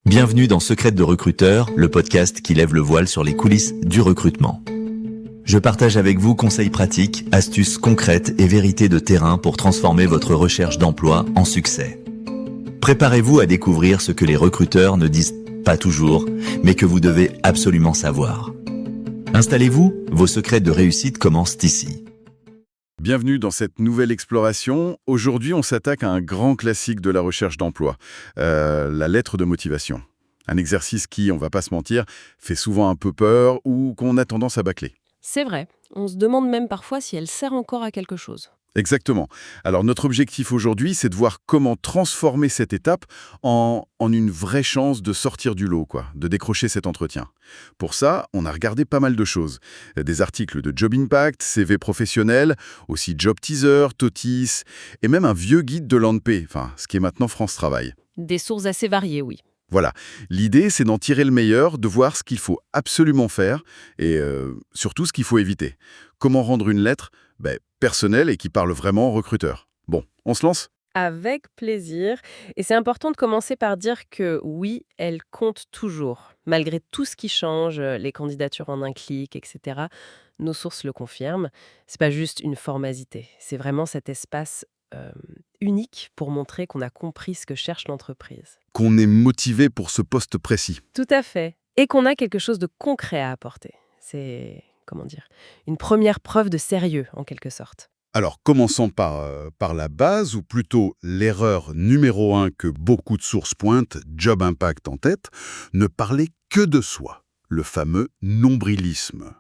Bienvenue dans Secrets de recruteur, le podcast qui lève le voile sur les coulisses du recrutement. Je partage avec vous conseils pratiques, astuces concrètes et vérités de terrain pour transformer votre recherche d'emploi en succès. Préparez-vous à découvrir ce que les recruteurs ne disent pas toujours, mais que vous devez absolument savoir. Installez-vous, vos secrets de réussite commencent ici. Bienvenue dans cette nouvelle exploration. Aujourd'hui, on s'attaque à un grand classique de la recherche d'emploi, la lettre de motivation. Un exercice qui, on va pas se mentir, fait souvent un peu peur ou qu'on a tendance à bâcler. C'est vrai, on se demande même parfois si elle sert encore à quelque chose. Exactement. Alors notre objectif aujourd'hui, c'est de voir comment transformer cette étape en une vraie chance de sortir du lot, de décrocher cet entretien. Pour ça, on a regardé pas mal de choses. Des articles de Job Impact, CV professionnel, aussi Job Teaser, Totis, et même un vieux guide de l'ANP, ce qui est maintenant France Travail. Des sources assez variées, oui. Voilà. L'idée, c'est d'en tirer le meilleur, de voir ce qu'il faut absolument faire et surtout ce qu'il faut éviter. Comment rendre une lettre personnelle et qui parle vraiment aux recruteurs. Bon, on se lance ? Avec plaisir. Et c'est important de commencer par dire que oui, elle compte toujours. Malgré tout ce qui change, les candidatures en un clic, etc., nos sources le confirment. C'est pas juste une formalité. C'est vraiment cet espace unique pour montrer qu'on a compris ce que cherche l'entreprise. Qu'on est motivé pour ce poste précis. Tout à fait. Et qu'on a quelque chose de concret à apporter. C'est, une première preuve de sérieux, en quelque sorte. Alors, commençons par la base, ou plutôt l'erreur numéro 1 que beaucoup de sources pointent, Job Impact en tête, ne parler que de soi. Le fameux nombrilisme.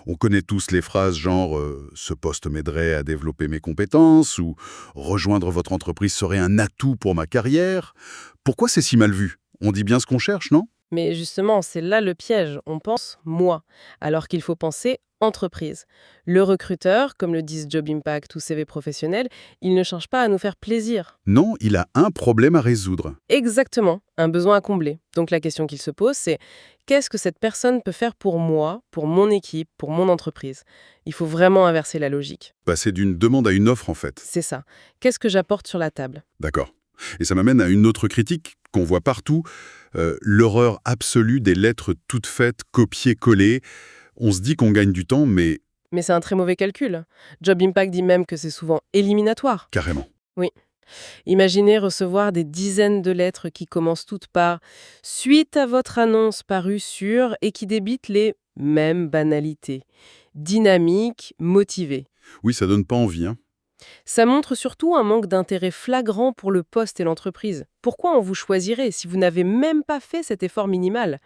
On connaît tous les phrases genre « ce poste m'aiderait à développer mes compétences » ou « rejoindre votre entreprise serait un atout pour ma carrière ». Pourquoi c'est si mal vu ? On dit bien ce qu'on cherche, non ? Mais justement, c'est là le piège. On pense « moi », alors qu'il faut penser « entreprise ». Le recruteur, comme le disent Job Impact ou CV professionnel, il ne cherche pas à nous faire plaisir. Non, il a un problème à résoudre. Exactement, un besoin à combler. Donc la question qu'il se pose, c'est qu'est-ce que cette personne peut faire pour moi, pour mon équipe, pour mon entreprise ? Il faut vraiment inverser la logique. Passer d'une demande à une offre, en fait. C'est ça. Qu'est-ce que j'apporte sur la table ? D'accord. Et ça m'amène à une autre critique qu'on voit partout, l'horreur absolue des lettres toutes faites, copiées-collées. On se dit qu'on gagne du temps, mais... Mais c'est un très mauvais calcul. Job Impact dit même que c'est souvent éliminatoire. Carrément. Oui. Imaginez recevoir des dizaines de lettres qui commencent toutes par « Suite à votre annonce parue sur » et qui débitent les mêmes banalités. Dynamique, motivée. Oui, ça donne pas envie, hein. Ça montre surtout un manque d'intérêt flagrant pour le poste et l'entreprise. Pourquoi on vous choisirait si vous n'avez même pas fait cet effort minimal ?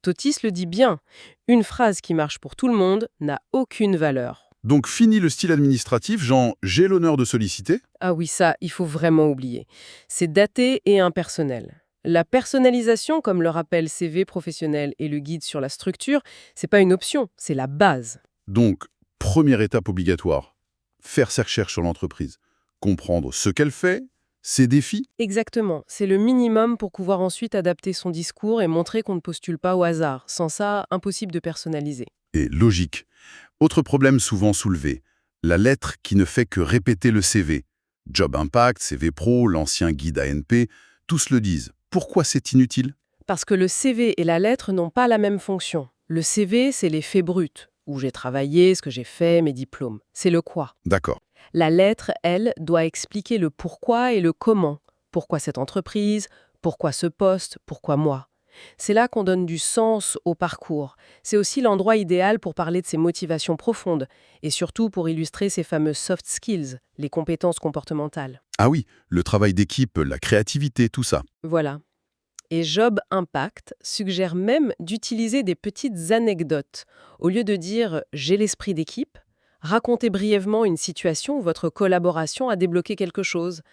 Totis le dit bien, une phrase qui marche pour tout le monde n'a aucune valeur. Donc fini le style administratif, genre « j'ai l'honneur de solliciter ». Ah oui, ça, il faut vraiment oublier. C'est daté et impersonnel. La personnalisation, comme le rappellent CV professionnel et le guide sur la structure, c'est pas une option, c'est la base. Donc, première étape obligatoire, faire ses recherches sur l'entreprise, comprendre ce qu'elle fait, ses défis. Exactement, c'est le minimum pour pouvoir ensuite adapter son discours et montrer qu'on ne postule pas au hasard. Sans ça, impossible de personnaliser. Et logique. Autre problème souvent soulevé, la lettre qui ne fait que répéter le CV. Job Impact, CV Pro, l'ancien guide ANP, tous le disent. Pourquoi c'est inutile ? Parce que le CV et la lettre n'ont pas la même fonction. Le CV, c'est les faits bruts, où j'ai travaillé, ce que j'ai fait, mes diplômes. C'est le quoi. D'accord. La lettre, elle, doit expliquer le pourquoi et le comment. Pourquoi cette entreprise ? Pourquoi ce poste ? Pourquoi moi ? C'est là qu'on donne du sens au parcours. C'est aussi l'endroit idéal pour parler de ses motivations profondes et surtout pour illustrer ces fameuses soft skills, les compétences comportementales. Ah oui, le travail d'équipe, la créativité, tout ça. Voilà. Et Job Impact suggère même d'utiliser des petites anecdotes. Au lieu de dire « j'ai l'esprit d'équipe », racontez brièvement une situation où votre collaboration a débloqué quelque chose.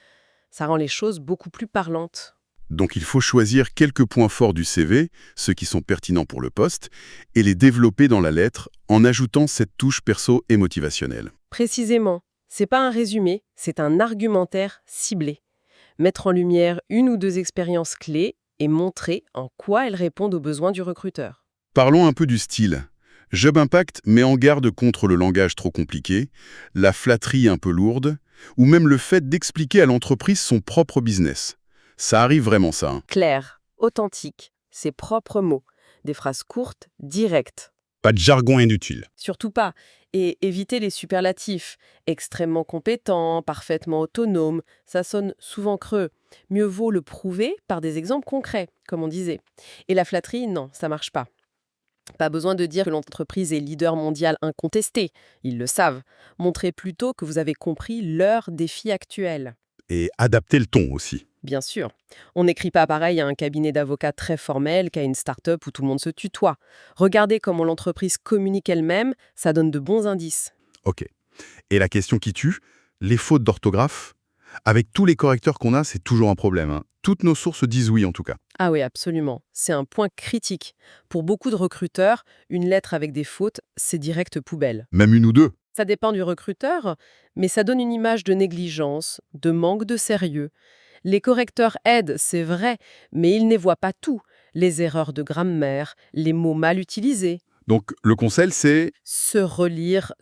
Ça rend les choses beaucoup plus parlantes. Donc il faut choisir quelques points forts du CV, ceux qui sont pertinents pour le poste, et les développer dans la lettre en ajoutant cette touche perso et motivationnelle. Précisément, c'est pas un résumé, c'est un argumentaire ciblé. Mettre en lumière une ou deux expériences clés et montrer en quoi elles répondent aux besoins du recruteur. Parlons un peu du style. Job Impact met en garde contre le langage trop compliqué, la flatterie un peu lourde, ou même le fait d'expliquer à l'entreprise son propre business. Ça arrive vraiment ça, hein. Clair, authentique, ses propres mots. Des phrases courtes, directes. Pas de jargon inutile. Surtout pas. Et éviter les superlatifs. Extrêmement compétent, parfaitement autonome, ça sonne souvent creux. Mieux vaut le prouver par des exemples concrets, comme on disait. Et la flatterie, non, ça marche pas. Pas besoin de dire que l'entreprise est leader mondial incontesté. Ils le savent. Montrez plutôt que vous avez compris leurs défis actuels. Et adapter le ton aussi. Bien sûr. On n'écrit pas pareil à un cabinet d'avocats très formel qu'à une start-up où tout le monde se tutoie. Regardez comment l'entreprise communique elle-même, ça donne de bons indices. Ok. Et la question qui tue, les fautes d'orthographe? Avec tous les correcteurs qu'on a, c'est toujours un problème, hein. Toutes nos sources disent oui en tout cas. Ah oui, absolument. C'est un point critique. Pour beaucoup de recruteurs, une lettre avec des fautes, c'est direct poubelle. Même une ou deux. Ça dépend du recruteur, mais ça donne une image de négligence, de manque de sérieux. Les correcteurs aident, c'est vrai, mais ils n'y voient pas tout. Les erreurs de grammaire, les mots mal utilisés. Donc le conseil, c'est Se relire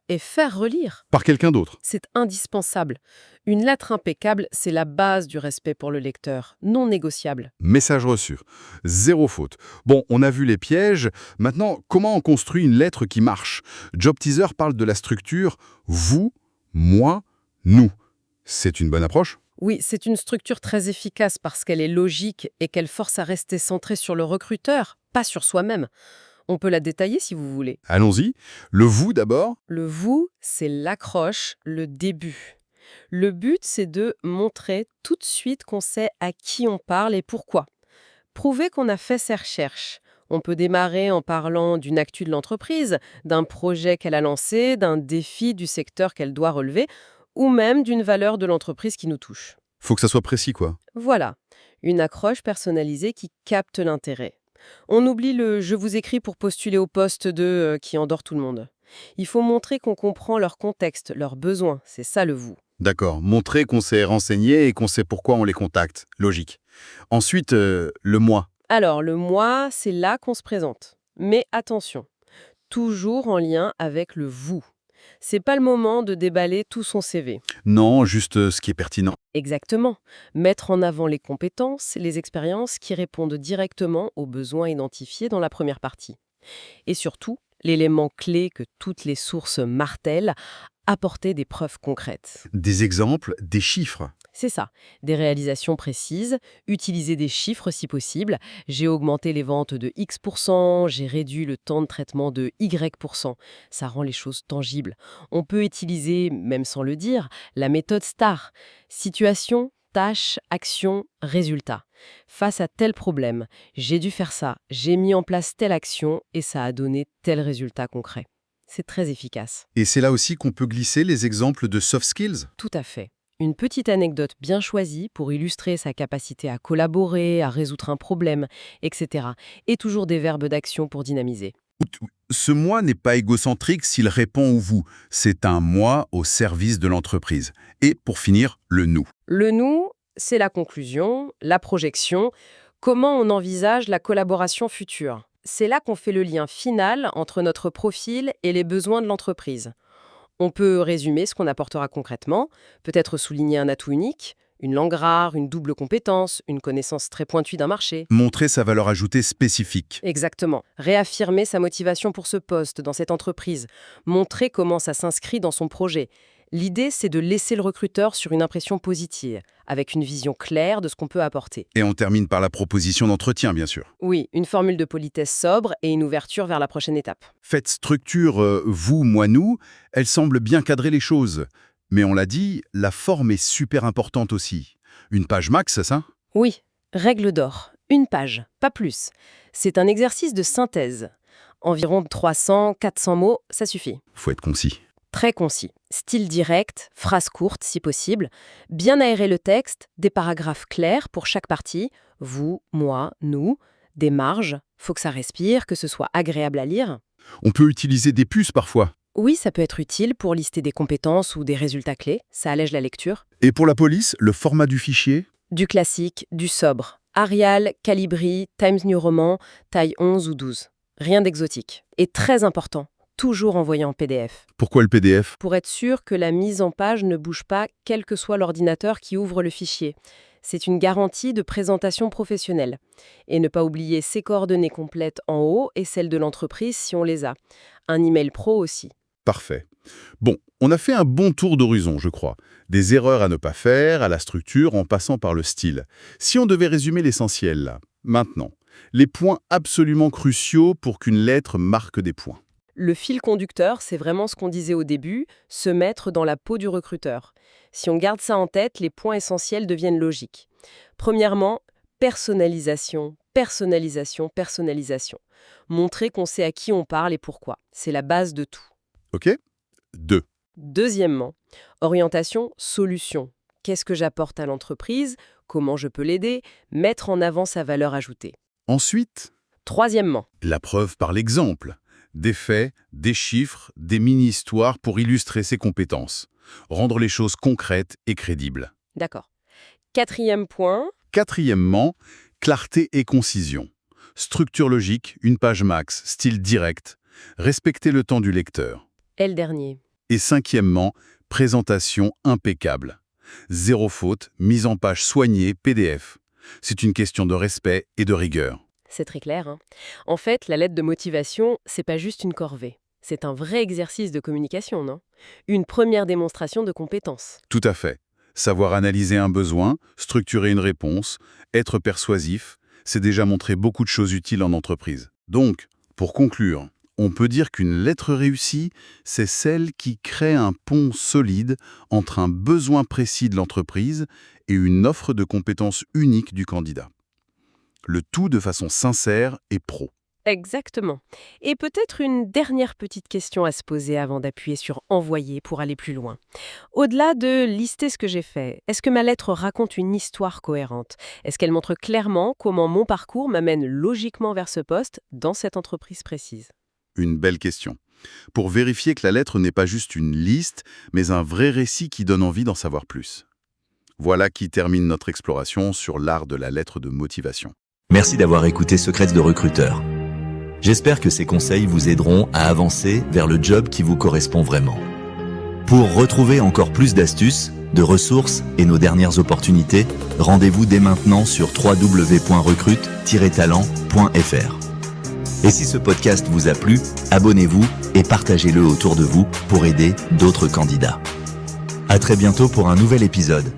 et faire relire. par quelqu'un d'autre. C'est indispensable. Une lettre impeccable, c'est la base du respect pour le lecteur, non négociable. Message reçu. Zéro faute. Bon, on a vu les pièges. Maintenant, comment on construit une lettre qui marche? Job Teaser parle de la structure vous, moi, nous. C'est une bonne approche? Oui, c'est une structure très efficace parce qu'elle est logique et qu'elle force à rester centrée sur le recruteur, pas sur soi-même. On peut la détailler si vous voulez. Allons-y. Le vous d'abord. Le vous, c'est l'accroche, le début. Le but, c'est de montrer tout de suite qu'on sait à qui on parle et pourquoi. Prouver qu'on a fait ses recherches. On peut démarrer en parlant d'une actu de l'entreprise, d'un projet qu'elle a lancé, d'un défi du secteur qu'elle doit relever, ou même d'une valeur de l'entreprise qui nous touche. Faut que ça soit précis, quoi. Voilà, une accroche personnalisée qui capte l'intérêt. On oublie le « je vous écris pour postuler au poste de » qui endort tout le monde. Il faut montrer qu'on comprend leur contexte, leurs besoins, c'est ça le vous. D'accord. Montrer qu'on s'est renseigné et qu'on sait pourquoi on les contacte. Logique. Ensuite, le moi. Alors, le moi, c'est là qu'on se présente. Mais attention, toujours en lien avec le vous. C'est pas le moment de déballer tout son CV. Non, juste ce qui est pertinent. Exactement. Mettre en avant les compétences, les expériences qui répondent directement aux besoins identifiés dans la première partie. Et surtout, l'élément clé que toutes les sources martèlent, apporter des preuves concrètes. Des exemples, des chiffres. C'est ça, des réalisations précises, utiliser des chiffres si possible. J'ai augmenté les ventes de X%, j'ai réduit le temps de traitement de Y%. Ça rend les choses tangibles. On peut utiliser, même sans le dire, la méthode STAR. Situation, tâche, action, résultat. Face à tel problème, j'ai dû faire ça, j'ai mis en place telle action et ça a donné tel résultat concret. C'est très efficace. Et c'est là aussi qu'on peut glisser les exemples de soft skills. Tout à fait. Une petite anecdote bien choisie pour illustrer sa capacité à collaborer, à résoudre un problème, etc. Et toujours des verbes d'action pour dynamiser. Ce moi n'est pas égocentrique s'il répond au vous. C'est un moi au service de l'entreprise. Et pour finir, le nous. Le nous, c'est la conclusion, la projection, comment on envisage la collaboration future. C'est là qu'on fait le lien final entre notre profil et les besoins de l'entreprise. On peut résumer ce qu'on apportera concrètement, peut-être souligner un atout unique, une langue rare, une double compétence, une connaissance très pointue d'un marché. Montrer sa valeur ajoutée spécifique. Exactement. Réaffirmer sa motivation pour ce poste dans cette entreprise. Montrer comment ça s'inscrit dans son projet. L'idée, c'est de laisser le recruteur sur une impression positive, avec une vision claire de ce qu'on peut apporter. Et on termine par la proposition d'entretien, bien sûr. Oui, une formule de politesse sobre et une ouverture vers la prochaine étape. Cette structure vous, moi, nous, elle semble bien cadrer les choses. Mais on l'a dit, la forme est super importante aussi. Une page max, c'est ça? Oui, règle d'or. Une page, pas plus. C'est un exercice de synthèse. Environ 300-400 mots, ça suffit. Faut être concis. Très concis. Style direct, phrase courte si possible. Bien aérer le texte, des paragraphes clairs pour chaque partie. Vous, moi, nous. Des marges. Faut que ça respire, que ce soit agréable à lire. On peut utiliser des puces parfois. Oui, ça peut être utile pour lister des compétences ou des résultats clés. Ça allège la lecture. Et pour la police, le format du fichier? Du classique, du sobre. Arial, Calibri, Times New Roman, taille 11 ou 12. Rien d'exotique. Et très important, toujours envoyé en PDF. Pourquoi le PDF? Pour être sûr que la mise en page ne bouge pas, quel que soit l'ordinateur qui ouvre le fichier. C'est une garantie de présentation professionnelle. Et ne pas oublier ses coordonnées complètes en haut et celles de l'entreprise si on les a. Un email pro aussi. Parfait. Bon, on a fait un bon tour d'horizon, je crois. Des erreurs à ne pas faire, à la structure, en passant par le style. Si on devait résumer l'essentiel, là, maintenant, les points absolument cruciaux pour qu'une lettre marque des points. Le fil conducteur, c'est vraiment ce qu'on disait au début, se mettre dans la peau du recruteur. Si on garde ça en tête, les points essentiels deviennent logiques. Premièrement, personnalisation, personnalisation, personnalisation. Montrer qu'on sait à qui on parle et pourquoi. C'est la base de tout. OK ? 2. Deuxièmement, orientation, solution. Qu'est-ce que j'apporte à l'entreprise? Comment je peux l'aider? Mettre en avant sa valeur ajoutée. Ensuite, Troisièmement, la preuve par l'exemple. Des faits, des chiffres, des mini-histoires pour illustrer ses compétences. Rendre les choses concrètes et crédibles. d'accord. Quatrième point, Quatrièmement, clarté et concision. Structure logique, une page max, style direct. Respecter le temps du lecteur. et le dernier. Et cinquièmement, présentation impeccable. Zéro faute, mise en page soignée, PDF. C'est une question de respect et de rigueur. C'est très clair, hein. En fait, la lettre de motivation, c'est pas juste une corvée. C'est un vrai exercice de communication, non? Une première démonstration de compétence. Tout à fait. Savoir analyser un besoin, structurer une réponse, être persuasif, c'est déjà montrer beaucoup de choses utiles en entreprise. Donc, pour conclure, on peut dire qu'une lettre réussie, c'est celle qui crée un pont solide entre un besoin précis de l'entreprise et une offre de compétences unique du candidat. Le tout de façon sincère et pro. Exactement. Et peut-être une dernière petite question à se poser avant d'appuyer sur envoyer pour aller plus loin. Au-delà de lister ce que j'ai fait, est-ce que ma lettre raconte une histoire cohérente? Est-ce qu'elle montre clairement comment mon parcours m'amène logiquement vers ce poste dans cette entreprise précise? Une belle question. Pour vérifier que la lettre n'est pas juste une liste, mais un vrai récit qui donne envie d'en savoir plus. Voilà qui termine notre exploration sur l'art de la lettre de motivation. Merci d'avoir écouté Secrets de recruteur. J'espère que ces conseils vous aideront à avancer vers le job qui vous correspond vraiment. Pour retrouver encore plus d'astuces, de ressources et nos dernières opportunités, rendez-vous dès maintenant sur www.recrute-talent.fr. Et si ce podcast vous a plu, abonnez-vous et partagez-le autour de vous pour aider d'autres candidats. À très bientôt pour un nouvel épisode.